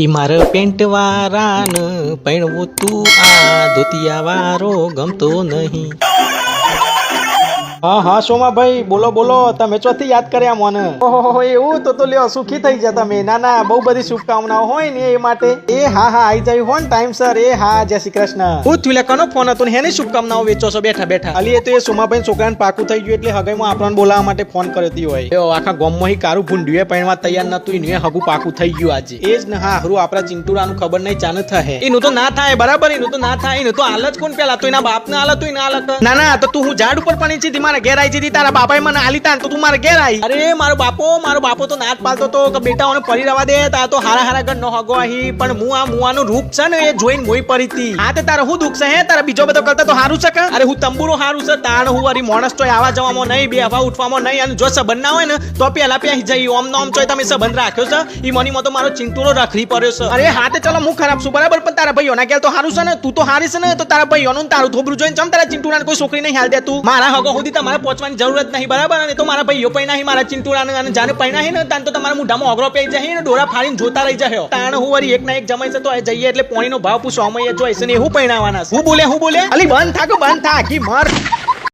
મારે પેન્ટ વાળાને પૈણવું તું આ ધોતિયા વાળો ગમતો નહીં. હા હા સોમાભાઈ બોલો બોલો, તમે ચોથી યાદ કર્યા મને? ઓહો એવું તો લ્યો સુખી થઈ ગયા તમે. ના ના, બહુ બધી શુભકામનાઓ હોય ને એ માટે. એ હા હા આવી જાય હો ને ટાઈમ સર. એ હા, જય શ્રી કૃષ્ણ. હું થયું કનો ફોન હતો ને હેની શુભકામનાઓ વેચો છો બેઠા બેઠા? અલી એ તો એ સોમાભાઈ છોકરાને પાકું થઈ ગયું એટલે હગાઈમાં આપણને બોલાવવા માટે ફોન કર્યો હોય. એ આખા ગામમાં હી કારું ભૂંડ્યું પૈણવા તૈયાર નતું, એનું હગું પાકું થઈ ગયું આજે. એ જ ને. હા હરું આપડા ચિંટુરાનું ખબર નહીં ચાને થહે. એનું તો ના થાય બરાબર, એનું તો ના થાય. એનું તો હાલત કોણ પેલા તો એના બાપ ને હાલત હોય ના હાલત. ના ના, તો તું હું ઝાડ ઉપર પણ સીધી મારા ઘેર આવી જતી, તારા બાપાએ મને આલી તા તો તું મારા ઘેર આવી. અરે મારો બાપો તો નાટ પાલતો તો કે બેટાઓને પરી રવા દે, તા તો હારા હારા ઘર નો હગો આહી. પણ હું આ મુવાનું રૂપ છે ને એ જોઈને મોઈ પડી હતી. હા તે તારે હું દુખ છે હે? તારે બીજો બધો કરતા તો હારું છે કે? અરે હું તંબુરો હારું છે તાણ. હું વરી માણસ તો આવા જવામાં નહીં, બે હવા ઉઠવામાં નહીં. અને જો સંબંધ ના હોય ને તો પેલા પેલા જઈ ઓમ નોમ ચોય તમે સંબંધ રાખ્યો છે. ઈ મનીમાં તો મારો ચિંટુરો રખડી પડ્યો છે. અરે હા તે ચલો હું ખરાબ છું બરાબર, પણ તારા ભાઈઓના ઘેર તો હારું છે ને, તું તો હારી છે ને, તો તારા ભાઈઓનું તારું થોબરું જોઈને ચમ તારા ચિંટુરાને કોઈ છોકરી નહીં હાલ દે તું? મારા હગો સુધી તમારે પહોંચવાની જરૂરત નહીં બરાબર. અને તો મારા ભાઈઓ પૈણા હી, મારા ચિંટુરાને અને જાને પૈણા હી ને તાન તો તમારા મુઢામાં ઓગરો પેઈ જાય ને ડોરા ફાડીને જોતા રહી જાય. તાણ હું વરી એક ના એક જમાઈ છે તો જઈએ એટલે પોણીનો ભાવ પૂછો અમે જોઈશે ને એવું પૈણાવાના. હું બોલે અલી બંધ થા કે બંધ થા કી મર.